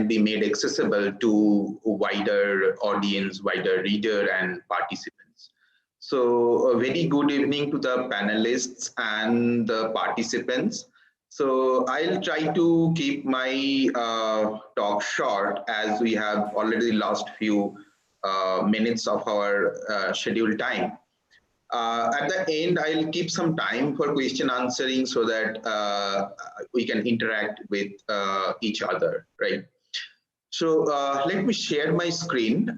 be made accessible to wider audience, wider reader and participants. So a very good evening to the panelists and the participants. So I'll try to keep my talk short, as we have already lost few minutes of our scheduled time. At the end, I'll keep some time for question answering so that we can interact with each other, right? So let me share my screen.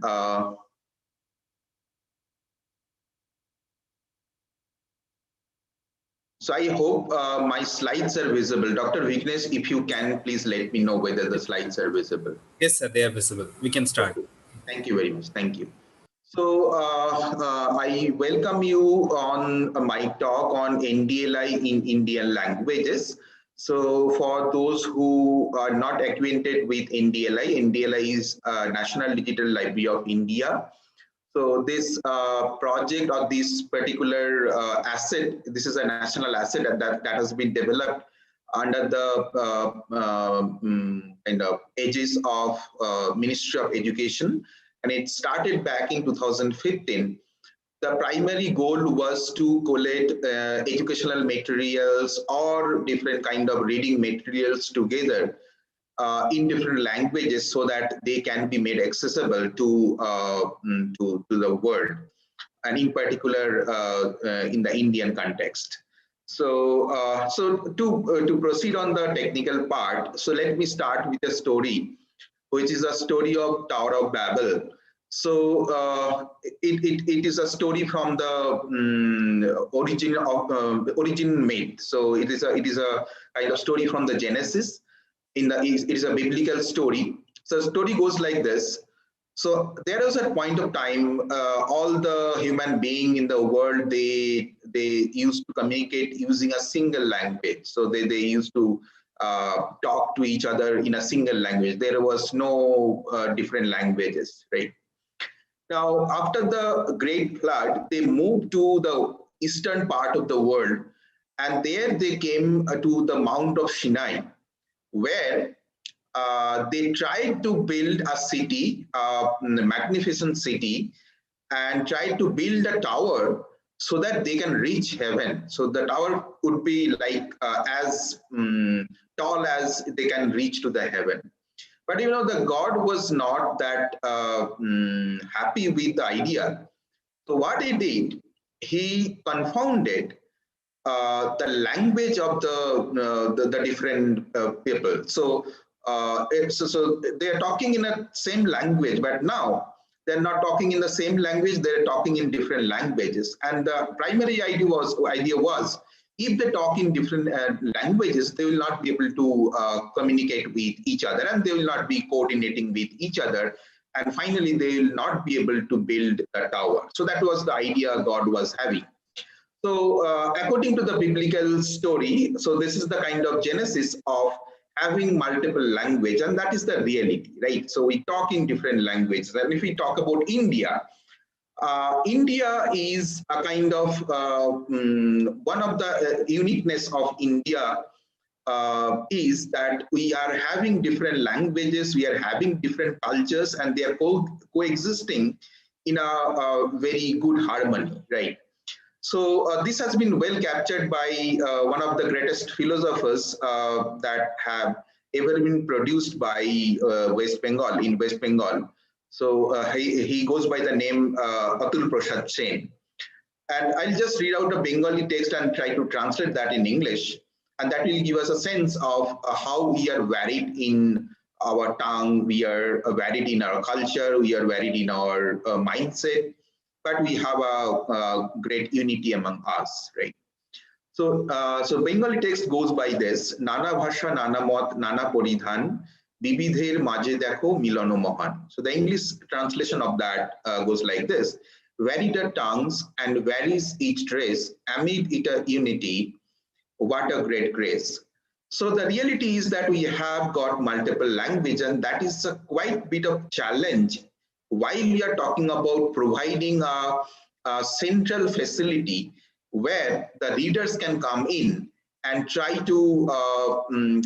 So I hope my slides are visible. Dr. Vignesh, if you can, please let me know whether the slides are visible. Yes, sir, they are visible. We can start. Okay. Thank you very much. Thank you. So I welcome you on my talk on NDLI in Indian languages. So for those who are not acquainted with NDLI, NDLI is National Digital Library of India. So this project or this particular asset, this is a national asset that has been developed under the kind of edges of Ministry of Education, and it started back in 2015. The primary goal was to collate educational materials or different kind of reading materials together in different languages so that they can be made accessible to the world, and in particular in the Indian context. So to proceed on the technical part, so let me start with a story, which is a story of Tower of Babel. So it is a story from the origin myth. So it is a kind of story from the Genesis. It is a biblical story. So the story goes like this. So there was a point of time, all the human being in the world, they used to communicate using a single language. So they used to talk to each other in a single language. There was no different languages, right? Now, after the Great Flood, they moved to the eastern part of the world, and there they came to the Mount of Sinai, where they tried to build a city, a magnificent city, and tried to build a tower so that they can reach heaven. So the tower would be like as tall as they can reach to the heaven. But you know, the God was not that happy with the idea. So what he did, he confounded the language of the different people. So they are talking in the same language, but now they're not talking in the same language. They're talking in different languages. And the primary idea was if they talk in different languages, they will not be able to communicate with each other, and they will not be coordinating with each other. And finally, they will not be able to build a tower. So that was the idea God was having. So according to the biblical story, so this is the kind of genesis of having multiple language, and that is the reality, right? So we talk in different languages. And if we talk about India, India is a kind of one of the uniqueness of India is that we are having different languages, we are having different cultures, and they are coexisting in a very good harmony, right? So this has been well captured by one of the greatest philosophers that have ever been produced by West Bengal, in West Bengal. So he goes by the name Atul Prasad Sen. And I'll just read out a Bengali text and try to translate that in English. And that will give us a sense of how we are varied in our tongue, we are varied in our culture, we are varied in our mindset, but we have a great unity among us, right? So, so Bengali text goes by this: Nana bhasha, nana mot, nana poridhan, bibidher maje dekho milano mohan. So the English translation of that goes like this: varied are tongues and varies each dress, amid it a unity, what a great grace. So the reality is that we have got multiple language, and that is a quite bit of challenge while we are talking about providing a central facility where the readers can come in and try to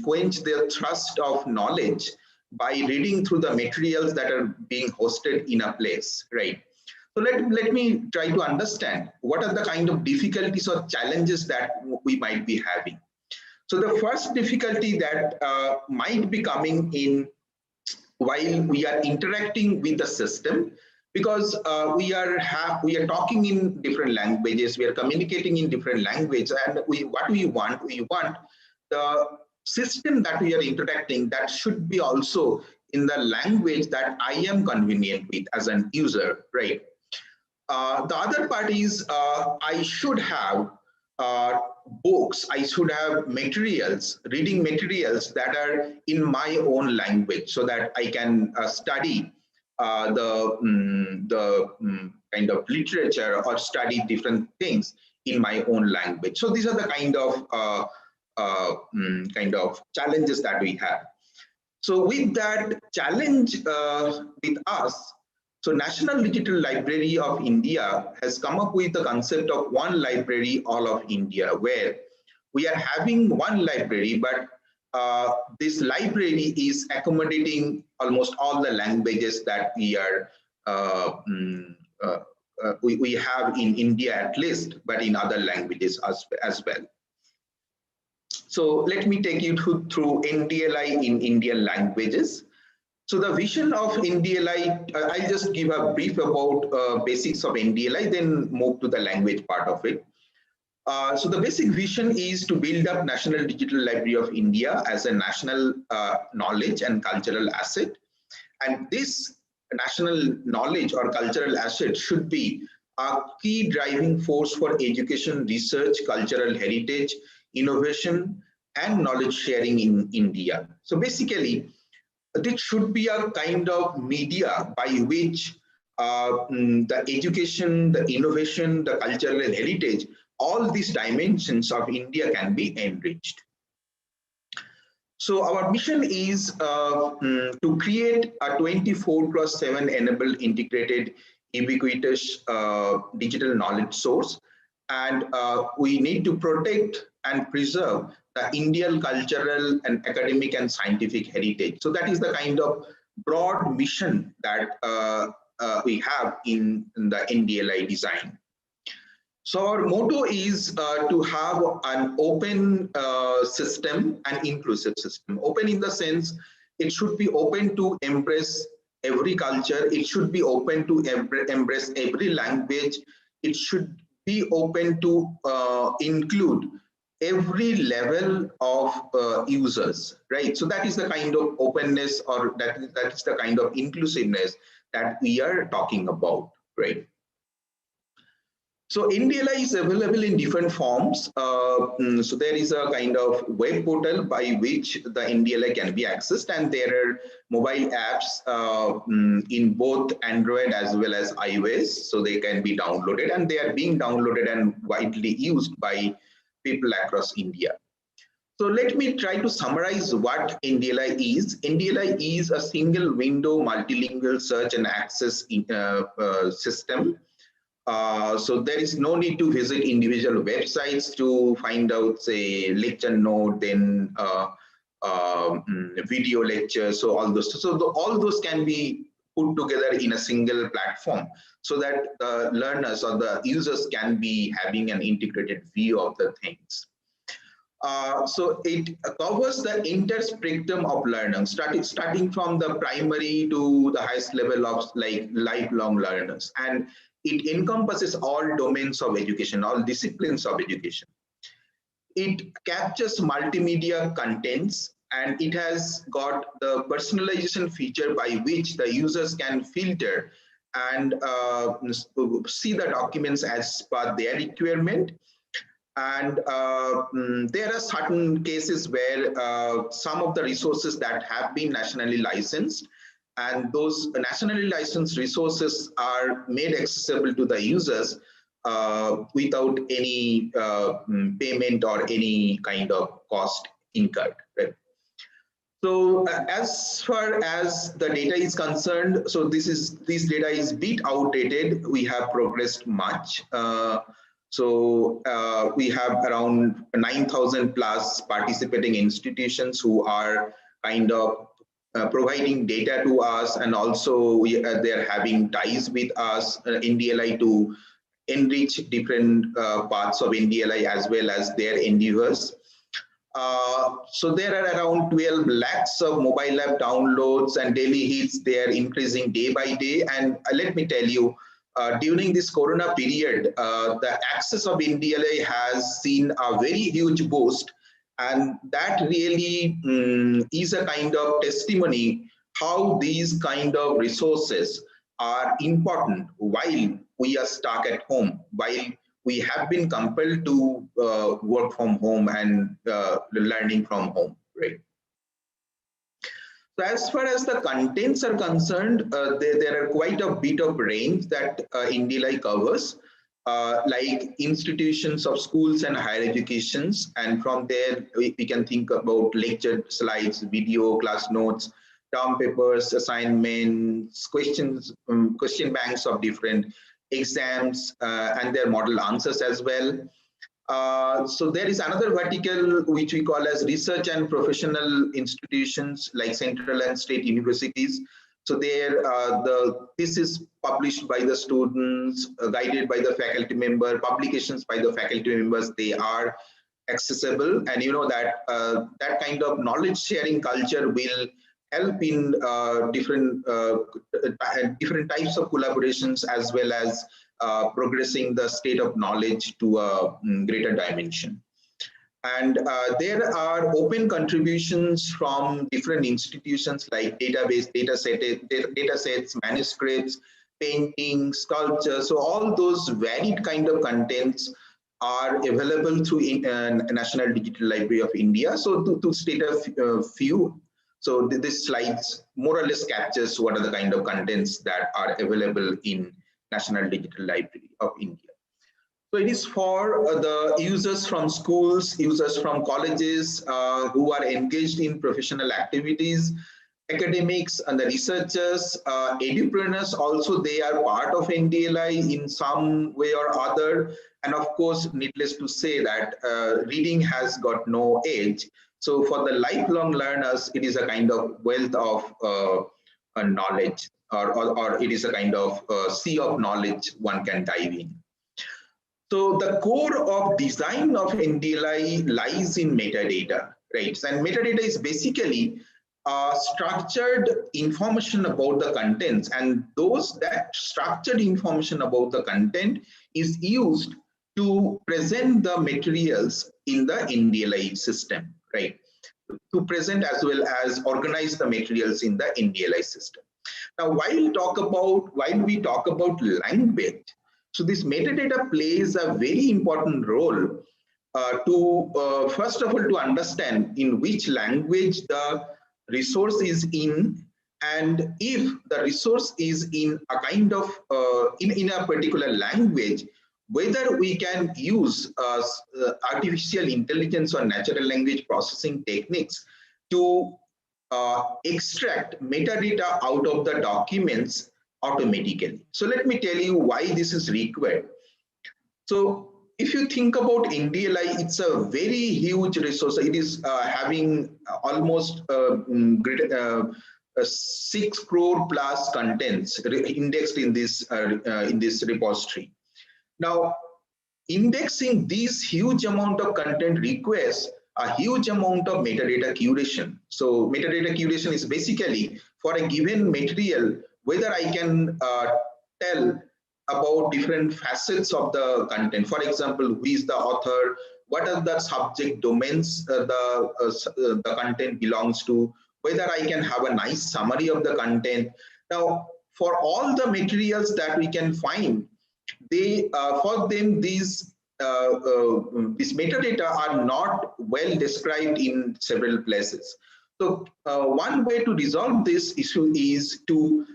quench their thirst of knowledge by reading through the materials that are being hosted in a place, right? So let me try to understand what are the kind of difficulties or challenges that we might be having. So the first difficulty that might be coming in while we are interacting with the system, because we are talking in different languages, we are communicating in different language, and what we want the system that we are interacting, that should be also in the language that I am convenient with as an user, right? The other part is I should have uh, books, I should have materials, reading materials that are in my own language, so that I can study the kind of literature or study different things in my own language. So these are the kind of challenges that we have. So with that challenge with us, so National Digital Library of India has come up with the concept of one library, all of India, where we are having one library, but this library is accommodating almost all the languages that we are we have in India at least, but in other languages as well. So let me take you through NDLI in Indian languages. So the vision of NDLI, I'll just give a brief about basics of NDLI, then move to the language part of it. So the basic vision is to build up National Digital Library of India as a national knowledge and cultural asset. And this national knowledge or cultural asset should be a key driving force for education, research, cultural heritage, innovation, and knowledge sharing in India. So basically, this should be a kind of media by which the education, the innovation, the cultural heritage, all these dimensions of India can be enriched. So our mission is to create a 24/7 enabled, integrated, ubiquitous digital knowledge source. And we need to protect and preserve the Indian cultural and academic and scientific heritage. So that is the kind of broad mission that we have in the NDLI design. So our motto is to have an open system and inclusive system. Open in the sense it should be open to embrace every culture. It should be open to embrace every language. It should be open to include every level of users, right? So that is the kind of openness, or that is the kind of inclusiveness that we are talking about, right? So NDLI is available in different forms. So there is a kind of web portal by which the NDLI can be accessed, and there are mobile apps in both Android as well as iOS. So they can be downloaded, and they are being downloaded and widely used by people across India. So let me try to summarize what NDLI is. NDLI is a single window multilingual search and access system. So there is no need to visit individual websites to find out, say, lecture note, then video lectures. So all those, all those can be put together in a single platform, so that the learners or the users can be having an integrated view of the things. So it covers the entire spectrum of learning, starting from the primary to the highest level of like lifelong learners, and it encompasses all domains of education, all disciplines of education. It captures multimedia contents, and it has got the personalization feature by which the users can filter and see the documents as per their requirement. And there are certain cases where some of the resources that have been nationally licensed, and those nationally licensed resources are made accessible to the users without any payment or any kind of cost incurred. Right? So as far as the data is concerned, so this data is bit outdated. We have progressed much. We have around 9,000 plus participating institutions who are kind of providing data to us, and also they're having ties with us, NDLI, to enrich different parts of NDLI as well as their endeavors. So there are around 12 lakhs of mobile app downloads and daily hits. They are increasing day by day. And let me tell you, during this Corona period, the access of NDLI has seen a very huge boost. And that really is a kind of testimony how these kind of resources are important while we are stuck at home, while we have been compelled to work from home and learning from home, right? So as far as the contents are concerned, there are quite a bit of range that NDLI covers, like institutions of schools and higher educations. And from there, we can think about lecture slides, video, class notes, term papers, assignments, questions, question banks of different exams, and their model answers as well. So there is another vertical which we call as research and professional institutions like central and state universities. So there the thesis published by the students, guided by the faculty member, publications by the faculty members, they are accessible. And you know that that kind of knowledge sharing culture will help in different types of collaborations, as well as progressing the state of knowledge to a greater dimension. And there are open contributions from different institutions like database, data sets, manuscripts, paintings, sculptures. So all those varied kind of contents are available through National Digital Library of India. So to state a few, so this slides more or less captures what are the kind of contents that are available in National Digital Library of India. So it is for the users from schools, users from colleges who are engaged in professional activities, academics and the researchers, edupreneurs also, they are part of NDLI in some way or other. And of course, needless to say that reading has got no age. So for the lifelong learners, it is a kind of wealth of knowledge, or it is a kind of sea of knowledge one can dive in. So the core of design of NDLI lies in metadata, right? And metadata is basically structured information about the contents, and that structured information about the content is used to present the materials in the NDLI system, right? To present as well as organize the materials in the NDLI system. Now, while we talk about language, so this metadata plays a very important role to first of all to understand in which language the resource is in, and if the resource is in a kind of in a particular language, whether we can use artificial intelligence or natural language processing techniques to extract metadata out of the documents automatically. So let me tell you why this is required. So if you think about NDLI, it's a very huge resource. It is having almost 6 crore plus contents indexed in this repository. Now, indexing this huge amount of content requires a huge amount of metadata curation. So metadata curation is basically for a given material, whether I can tell about different facets of the content. For example, who is the author, what are the subject domains the content belongs to, whether I can have a nice summary of the content. Now, for all the materials that we can find, for them these metadata are not well described in several places. So one way to resolve this issue is to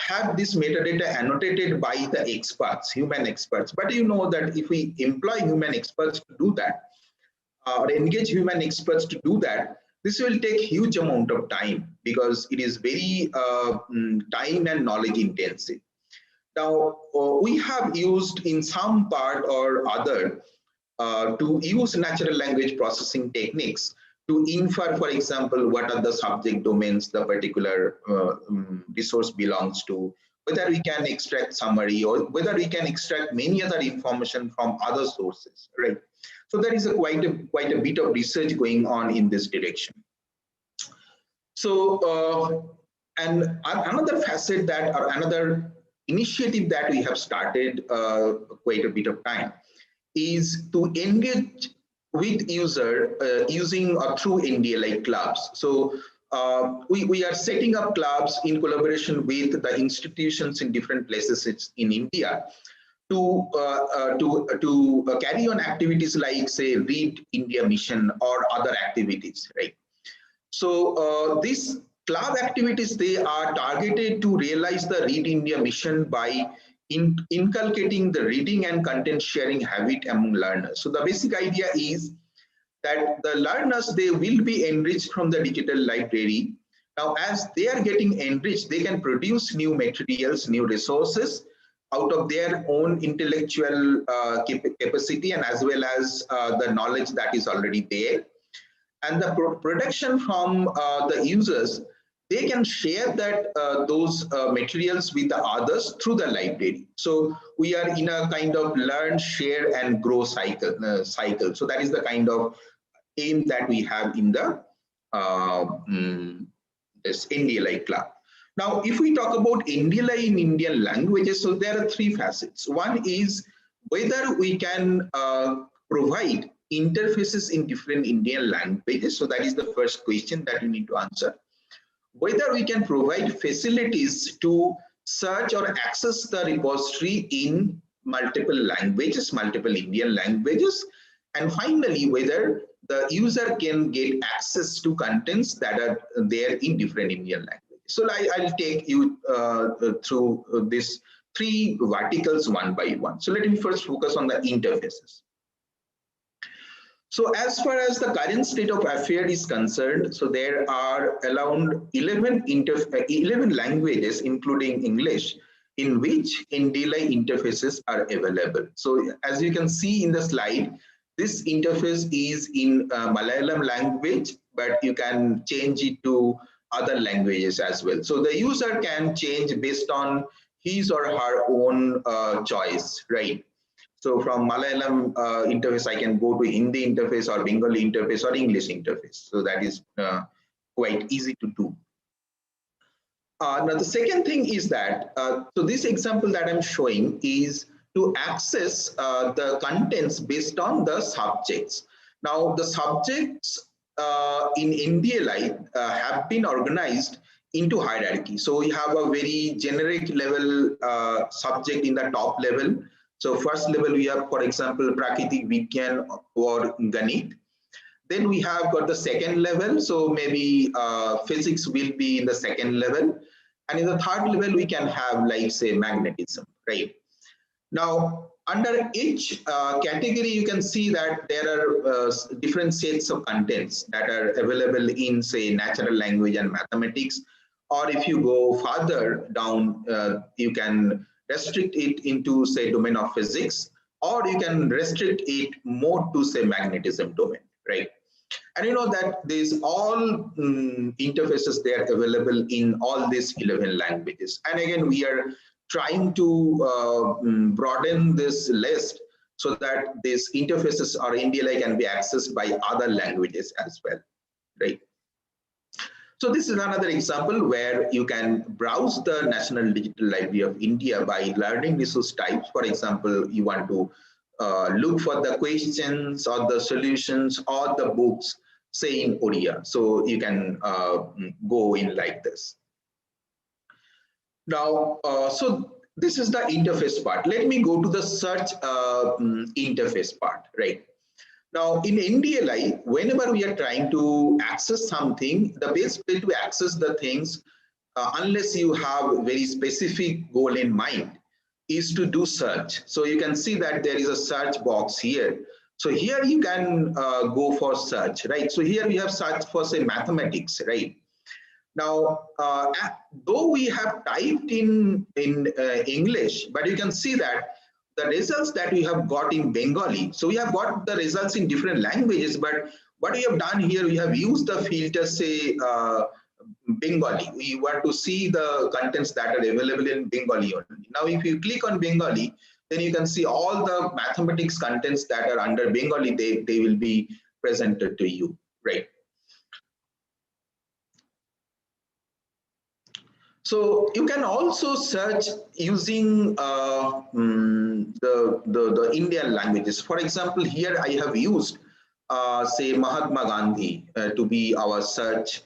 have this metadata annotated by the experts, human experts. But you know that if we employ human experts to do that, or engage human experts to do that, this will take huge amount of time because it is very time and knowledge intensive. Now, we have used in some part or other to use natural language processing techniques to infer, for example, what are the subject domains the particular resource belongs to, whether we can extract summary or whether we can extract many other information from other sources, right? So there is quite a bit of research going on in this direction. So and another facet that, or another initiative that we have started quite a bit of time, is to engage with user using or through NDLI clubs. So we are setting up clubs in collaboration with the institutions in different places in India to carry on activities like, say, Read India Mission or other activities, right? So these club activities, they are targeted to realize the Read India mission by inculcating the reading and content sharing habit among learners. So the basic idea is that the learners, they will be enriched from the digital library. Now, as they are getting enriched, they can produce new materials, new resources out of their own intellectual capacity, and as well as the knowledge that is already there. And the production from the users, they can share that those materials with the others through the library. So we are in a kind of learn, share, and grow cycle. So that is the kind of aim that we have in the this NDLI club. Now, if we talk about NDLI in Indian languages, so there are three facets. One is whether we can provide interfaces in different Indian languages. So that is the first question that you need to answer. Whether we can provide facilities to search or access the repository in multiple languages, multiple Indian languages. And finally, whether the user can get access to contents that are there in different Indian languages. So I'll take you through these three verticals one by one. So let me first focus on the interfaces. So as far as the current state of affairs is concerned, so there are around 11 languages, including English, in which NDLI interfaces are available. So as you can see in the slide, this interface is in Malayalam language, but you can change it to other languages as well. So the user can change based on his or her own choice, right? So from Malayalam interface, I can go to Hindi interface or Bengali interface or English interface. So that is quite easy to do. Now the second thing is that, so this example that I'm showing is to access the contents based on the subjects. Now the subjects in NDLI have been organized into hierarchy. So we have a very generic level subject in the top level. So first level we have, for example, Prakritik Vigyan or Ganit. Then we have got the second level. So maybe physics will be in the second level. And in the third level, we can have, like, say, magnetism, right? Now, under each category, you can see that there are different sets of contents that are available in, say, natural language and mathematics. Or if you go further down, you can restrict it into, say, domain of physics, or you can restrict it more to, say, magnetism domain, right? And you know that these all interfaces, they are available in all these 11 languages. And again, we are trying to broaden this list so that these interfaces or NDLI can be accessed by other languages as well, right? So this is another example where you can browse the National Digital Library of India by learning resource types. For example, you want to look for the questions or the solutions or the books, say in Oriya. So you can go in like this. Now, so this is the interface part. Let me go to the search interface part, right? Now, in NDLI, whenever we are trying to access something, the best way to access the things, unless you have a very specific goal in mind, is to do search. So you can see that there is a search box here. So here you can go for search, right? So here we have search for, say, mathematics, right? Now, though we have typed in English, but you can see that the results that we have got in Bengali, so we have got the results in different languages, but what we have done here, we have used the filter, say, Bengali. We want to see the contents that are available in Bengali only. Now, if you click on Bengali, then you can see all the mathematics contents that are under Bengali, they will be presented to you, right? So you can also search using the Indian languages. For example, here I have used, say, Mahatma Gandhi to be our search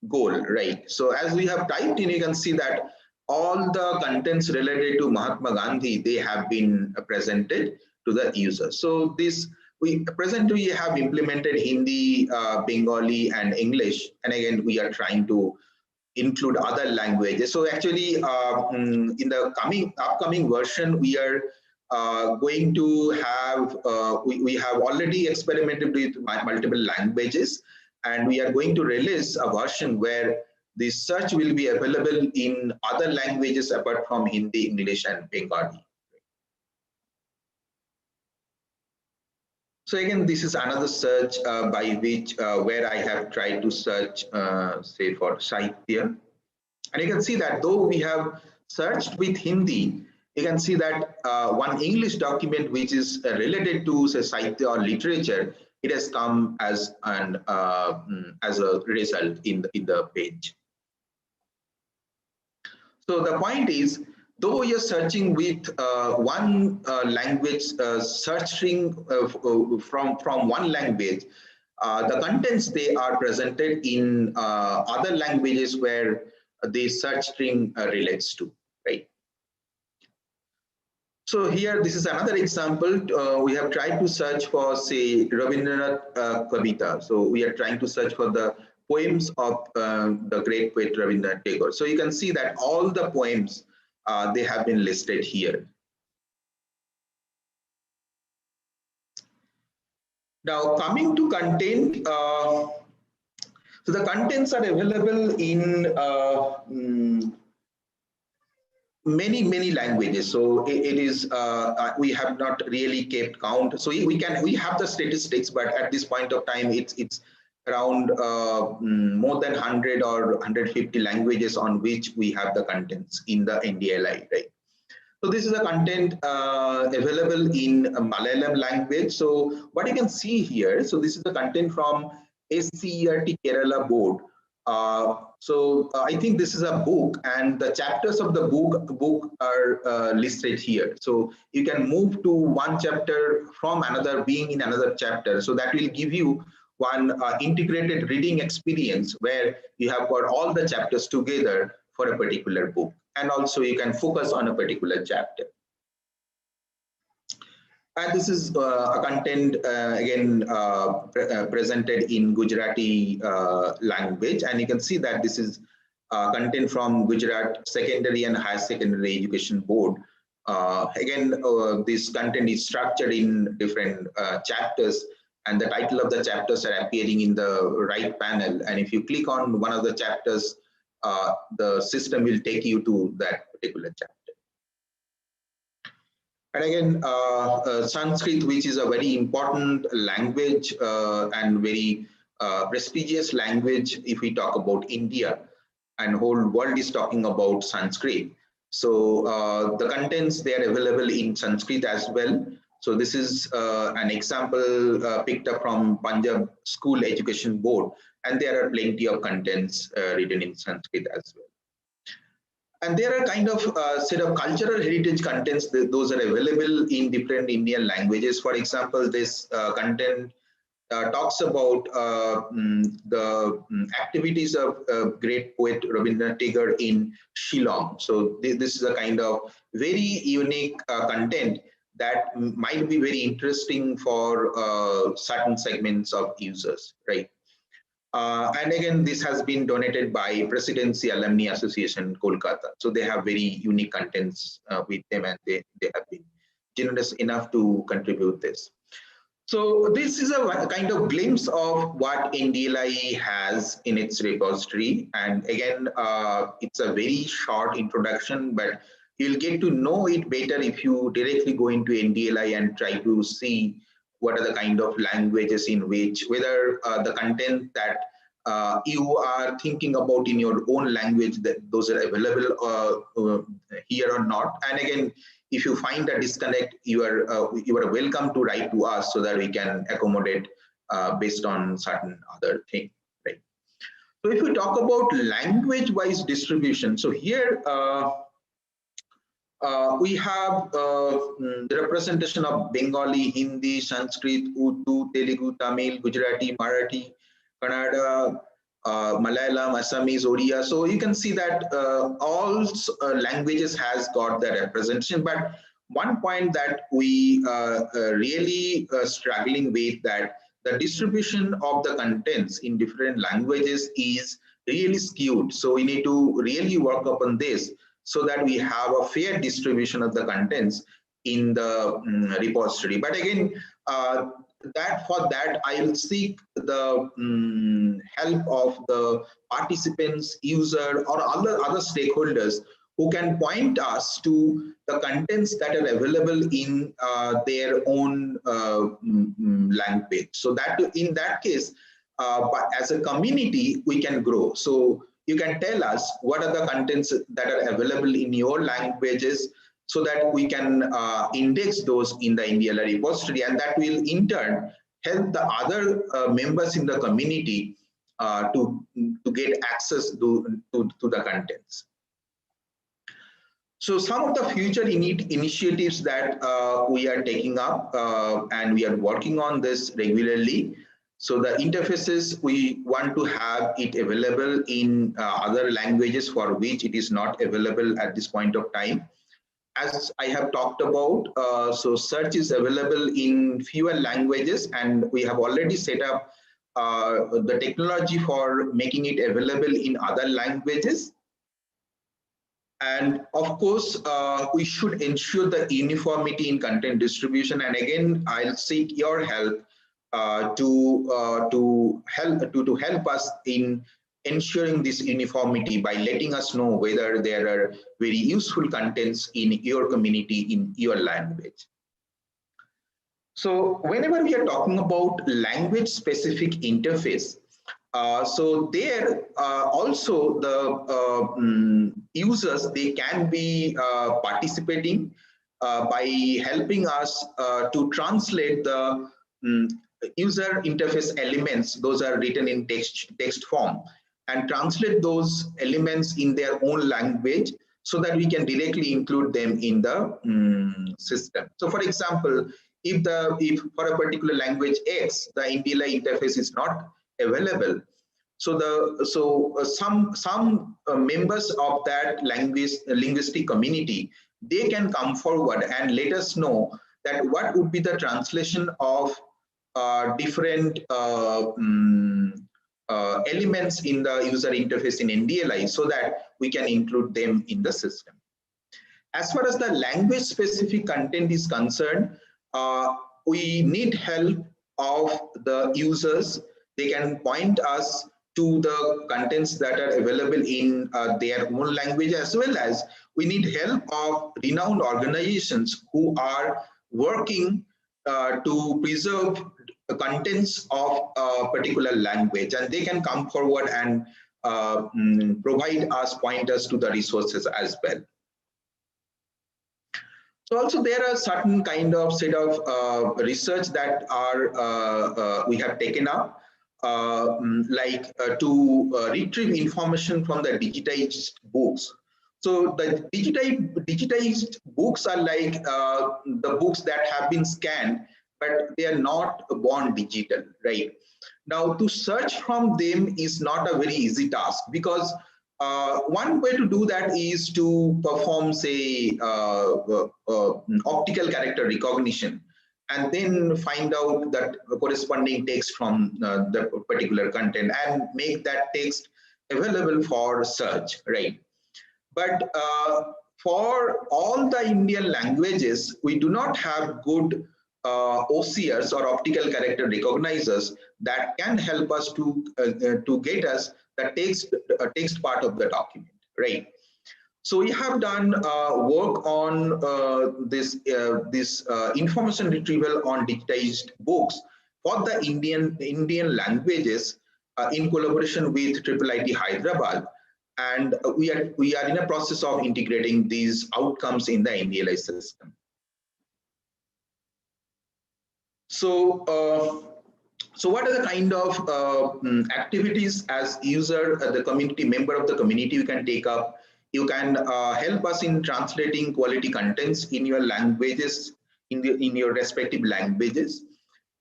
goal, right? So as we have typed in, you can see that all the contents related to Mahatma Gandhi, they have been presented to the user. So this, presently we have implemented Hindi, Bengali, and English, and again we are trying to include other languages. So actually, in the upcoming version, we are going to have, we have already experimented with multiple languages, and we are going to release a version where the search will be available in other languages apart from Hindi, English, and Bengali. So again, this is another search by which where I have tried to search, say, for Sahitya. And you can see that though we have searched with Hindi, you can see that one English document which is related to, say, Sahitya or literature, it has come as an as a result in the page. So the point is, though you're searching with one language, search string from one language, the contents, they are presented in other languages where the search string relates to, right? So here, this is another example. We have tried to search for, say, Rabindranath Kavita. So we are trying to search for the poems of the great poet Rabindranath Tagore. So you can see that all the poems, they have been listed here. Now, coming to content, so the contents are available in many languages. So it is, we have not really kept count. So we have the statistics, but at this point of time, it's around more than 100 or 150 languages on which we have the contents in the NDLI, right? So this is a content available in Malayalam language. So what you can see here, so this is the content from SCERT Kerala board. I think this is a book, and the chapters of the book are listed here. So you can move to one chapter from another, being in another chapter. So that will give you one integrated reading experience where you have got all the chapters together for a particular book, and also you can focus on a particular chapter. And this is a content again presented in Gujarati language, and you can see that this is content from Gujarat Secondary and Higher Secondary Education Board. This content is structured in different chapters, and the title of the chapters are appearing in the right panel. And if you click on one of the chapters, the system will take you to that particular chapter. And again, Sanskrit, which is a very important language and very prestigious language if we talk about India, and whole world is talking about Sanskrit. So the contents, they are available in Sanskrit as well. So this is an example picked up from Punjab School Education Board, and there are plenty of contents written in Sanskrit as well. And there are kind of set of cultural heritage contents, those are available in different Indian languages. For example, this content talks about the activities of great poet Rabindranath Tagore in Shillong. So this is a kind of very unique content that might be very interesting for certain segments of users, right? And again, this has been donated by Presidency Alumni Association, Kolkata. So they have very unique contents with them, and they have been generous enough to contribute this. So this is a kind of glimpse of what NDLI has in its repository. And again, it's a very short introduction, but you'll get to know it better if you directly go into NDLI and try to see what are the kind of languages in which, whether the content that you are thinking about in your own language, that those are available here or not. And again, if you find a disconnect, you are welcome to write to us so that we can accommodate based on certain other thing, right? So if we talk about language-wise distribution, so here we have the representation of Bengali, Hindi, Sanskrit, Urdu, Telugu, Tamil, Gujarati, Marathi, Kannada, Malayalam, Assamese, Odia. So you can see that all languages has got the representation. But one point that we really struggling with, that the distribution of the contents in different languages is really skewed. So we need to really work upon this so that we have a fair distribution of the contents in the repository. But again, for that I'll seek the help of the participants, user, or other stakeholders who can point us to the contents that are available in their own language. So that in that case, but as a community, we can grow. So you can tell us what are the contents that are available in your languages, so that we can index those in the NDLI repository, and that will in turn help the other members in the community to get access to the contents. So some of the future initiatives that we are taking up, and we are working on this regularly. So the interfaces, we want to have it available in other languages for which it is not available at this point of time. As I have talked about, so search is available in fewer languages, and we have already set up the technology for making it available in other languages. And of course, we should ensure the uniformity in content distribution. And again, I'll seek your help to help us in ensuring this uniformity by letting us know whether there are very useful contents in your community in your language. So whenever we are talking about language specific interface, so there also the users, they can be participating by helping us to translate the user interface elements. Those are written in text form, and translate those elements in their own language so that we can directly include them in the system. So for example, if for a particular language X, the NDLI interface is not available, so some members of that linguistic community, they can come forward and let us know that what would be the translation of different elements in the user interface in NDLI, so that we can include them in the system. As far as the language specific content is concerned, we need help of the users. They can point us to the contents that are available in their own language, as well as we need help of renowned organizations who are working to preserve the contents of a particular language, and they can come forward and provide us pointers to the resources as well. So also there are certain kind of set of research that are we have taken up, like to retrieve information from the digitized books. So the digitized books are like the books that have been scanned, but they are not born digital, right? Now to search from them is not a very easy task, because one way to do that is to perform, say, optical character recognition, and then find out that corresponding text from the particular content and make that text available for search, right? But for all the Indian languages, we do not have good OCRs or optical character recognizers that can help us to get us the text part of the document, right? So we have done work on this information retrieval on digitized books for the Indian languages in collaboration with IIIT Hyderabad, and we are in a process of integrating these outcomes in the NDLI system. So, so what are the kind of activities as user, the community member of the community you can take up? You can help us in translating quality contents in your languages, in your respective languages.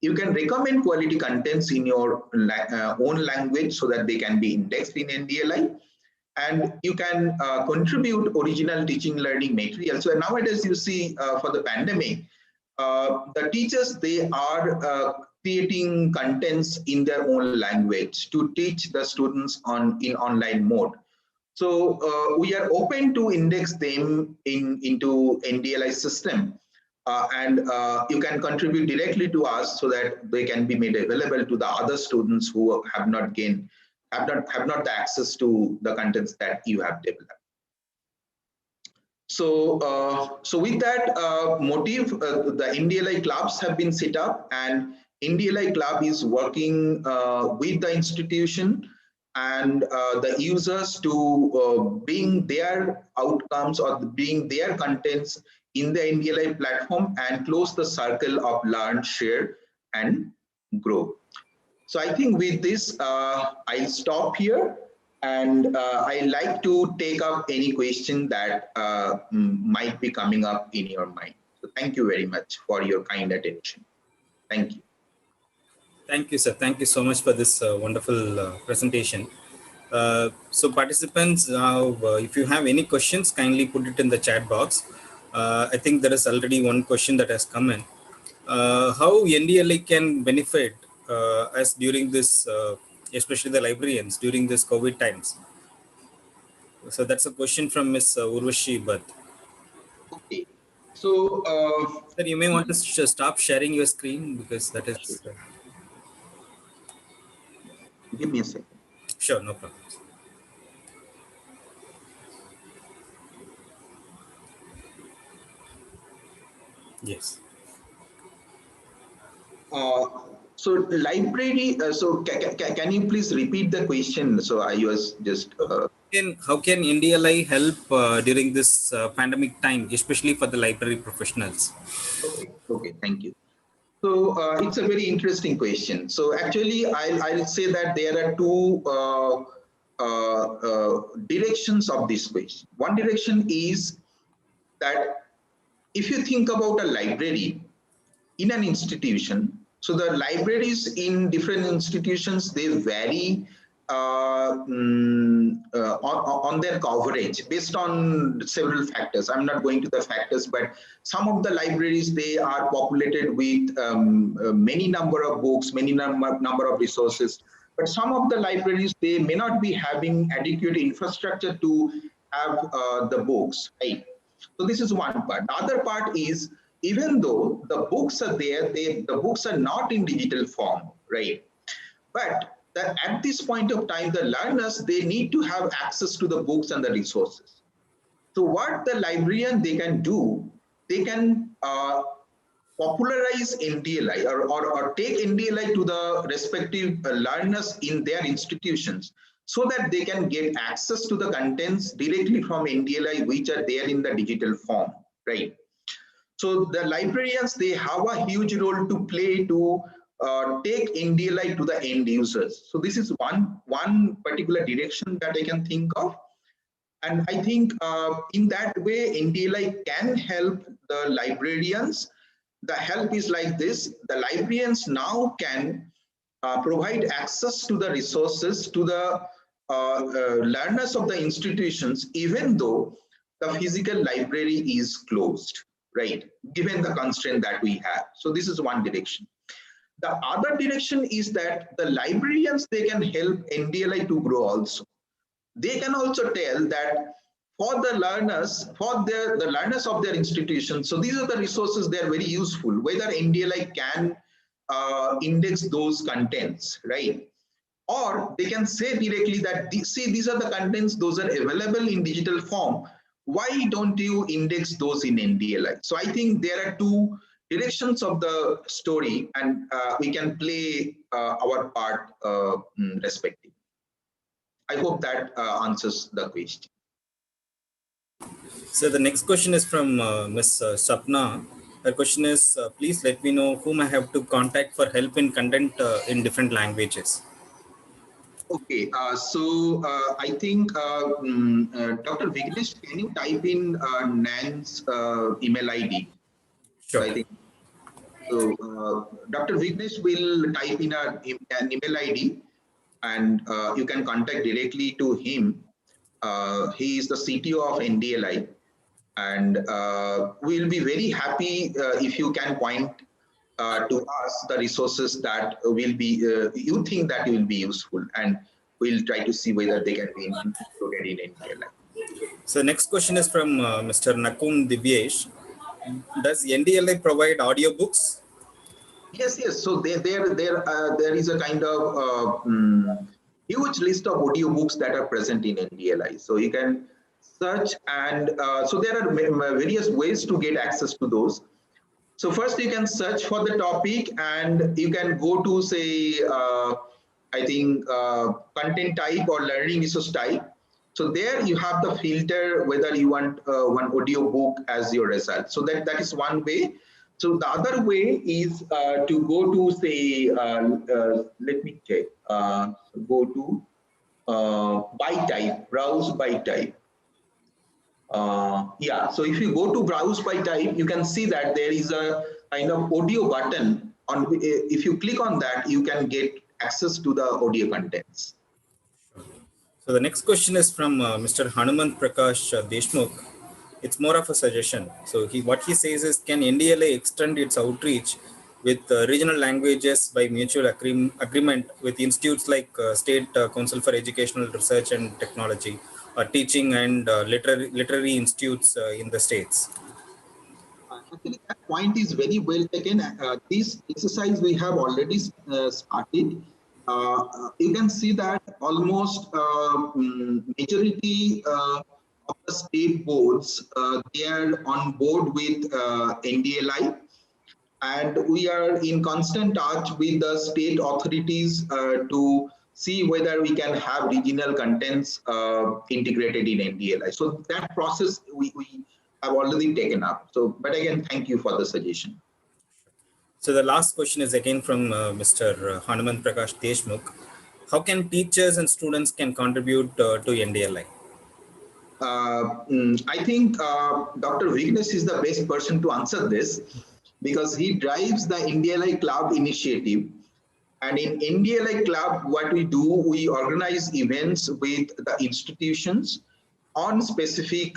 You can recommend quality contents in your own language so that they can be indexed in NDLI. And you can contribute original teaching learning material. So nowadays you see for the pandemic, the teachers, they are creating contents in their own language to teach the students in online mode. So we are open to index them into NDLI system, and you can contribute directly to us so that they can be made available to the other students who have not the access to the contents that you have developed. So, so with that motive, the NDLI clubs have been set up, and NDLI club is working with the institution and the users to bring their outcomes or bring their contents in the NDLI platform and close the circle of learn, share, and grow. So I think with this, I'll stop here. And I like to take up any question that might be coming up in your mind. So thank you very much for your kind attention. Thank you. Thank you, sir. Thank you so much for this wonderful presentation. So participants, if you have any questions, kindly put it in the chat box. I think there is already one question that has come in. How NDLI can benefit us during this, especially the librarians during this COVID times? So that's a question from Ms. Urvashi Bhatt. Okay. So, sir, you may want to stop sharing your screen because that is. Give me a second. Sure, no problem. Yes. So library. So can you please repeat the question? So I was just. How can NDLI help during this pandemic time, especially for the library professionals? Okay. Okay. Thank you. So it's a very interesting question. So actually, I'll say that there are two directions of this question. One direction is that if you think about a library in an institution, so the libraries in different institutions, they vary on their coverage based on several factors. I'm not going to the factors, but some of the libraries, they are populated with many number of books, many number of resources. But some of the libraries, they may not be having adequate infrastructure to have the books, right? So this is one part. The other part is, even though the books are there, the books are not in digital form, right? But at this point of time, the learners, they need to have access to the books and the resources. So what the librarian, they can do, they can popularize NDLI or take NDLI to the respective learners in their institutions so that they can get access to the contents directly from NDLI, which are there in the digital form, right? So the librarians, they have a huge role to play to take NDLI to the end users. So this is one particular direction that I can think of. And I think in that way, NDLI can help the librarians. The help is like this: the librarians now can provide access to the resources to the learners of the institutions, even though the physical library is closed, right? Given the constraint that we have. So this is one direction. The other direction is that the librarians, they can help NDLI to grow also. They can also tell that for the learners, for the learners of their institution, so these are the resources, they are very useful, whether NDLI can index those contents, right? Or they can say directly that, see, these are the contents, those are available in digital form. why don't you index those in NDLI? So I think there are two directions of the story, and we can play our part respectively. I hope that answers the question. So the next question is from Ms. Sapna. Her question is, please let me know whom I have to contact for help in content in different languages. Okay, I think Dr. Vignesh, can you type in Nan's email ID? So Sure. I think so. Dr. Vignesh will type in an email ID, and you can contact directly to him. He is the CTO of NDLI, and we'll be very happy if you can point to us the resources that will be you think that will be useful, and we'll try to see whether they can be included in NDLI. So next question is from Mr. Nakun Divyesh. Does NDLI provide audiobooks? Yes. So there is a kind of huge list of audiobooks that are present in NDLI. So you can search, and so there are various ways to get access to those. So first you can search for the topic, and you can go to, say, I think content type or learning resource type. So there you have the filter whether you want one audio book as your result. So that is one way. So the other way is to go to, say, let me check. Go to by type, browse by type. Yeah, so if you go to browse by type, you can see that there is a kind of audio button. If you click on that, you can get access to the audio contents. So the next question is from Mr. Hanumant Prakash Deshmukh. It's more of a suggestion. So what he says is, can NDLA extend its outreach with regional languages by mutual agreement with institutes like State Council for Educational Research and Technology, or teaching and literary institutes in the states? Actually, that point is very well taken. This exercise we have already started. You can see that almost majority of the state boards, they are on board with NDLI, and we are in constant touch with the state authorities to see whether we can have regional contents integrated in NDLI. So that process we have already taken up. So, but again, thank you for the suggestion. So the last question is again from Mr. Hanuman Prakash Deshmukh. How can teachers and students can contribute to NDLI? I think Dr. Vignesh is the best person to answer this, because he drives the NDLI Club initiative. And in NDLI Club, what we do, we organize events with the institutions on specific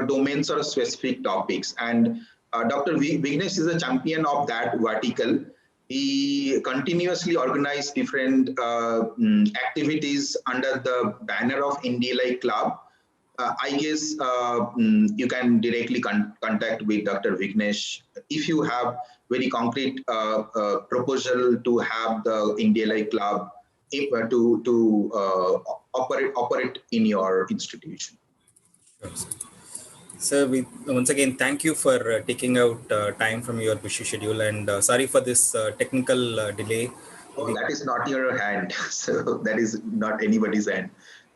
domains or specific topics. And Dr. Vignesh is a champion of that vertical. He continuously organizes different activities under the banner of NDLI Club. I guess you can directly contact with Dr. Vignesh if you have very concrete proposal to have the NDLI Club to operate in your institution. So we once again thank you for taking out time from your busy schedule, and sorry for this technical delay. Oh, that is not your hand. So that is not anybody's hand.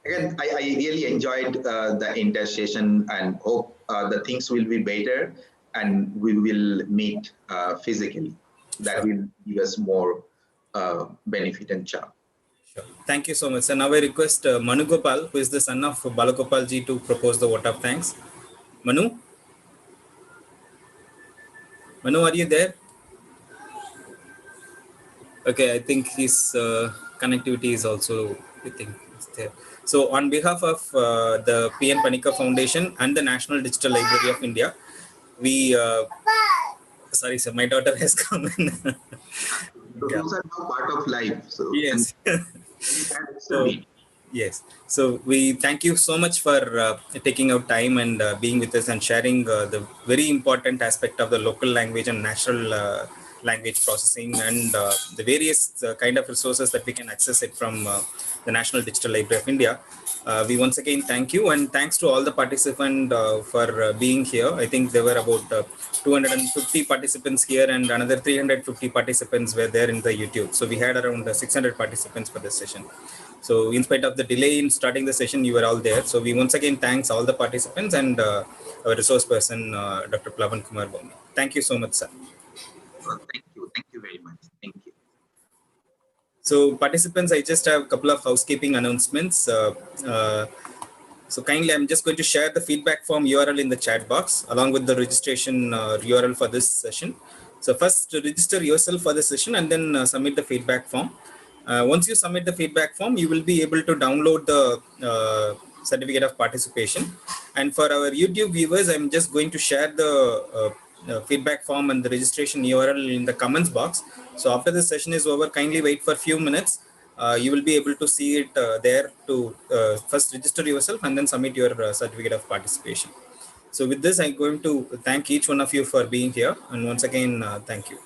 Again, I really enjoyed the entire session, and hope the things will be better, and we will meet physically. That will give us more benefit and charm. Sure. Thank you so much. So now I request Manu Gopal, who is the son of Balagopal ji, to propose the vote of thanks. Manu? Manu, are you there? Okay, I think his connectivity is also, I think, is there. So on behalf of the PN Panikka Foundation and the National Digital Library of India, we, sorry sir, my daughter has come in. So Yeah. those are now part of life. So Yes. so, yes. So we thank you so much for taking out time and being with us and sharing the very important aspect of the local language and natural language processing, and the various kind of resources that we can access it from the National Digital Library of India. We once again thank you, and thanks to all the participants for being here. I think there were about 250 participants here, and another 350 participants were there in the YouTube. So we had around 600 participants for this session. So in spite of the delay in starting the session, you were all there. So we once again thanks all the participants and our resource person, Dr. Plavan Kumar Bhumi. Thank you so much, sir. Thank you very much. Thank you. So participants, I just have a couple of housekeeping announcements. So kindly, I'm just going to share the feedback form URL in the chat box along with the registration URL for this session. So first register yourself for the session and then submit the feedback form. Once you submit the feedback form, you will be able to download the certificate of participation. And for our YouTube viewers, I'm just going to share the feedback form and the registration URL in the comments box. So after the session is over, kindly wait for a few minutes. You will be able to see it there to first register yourself and then submit your certificate of participation. So with this, I'm going to thank each one of you for being here. And once again, thank you.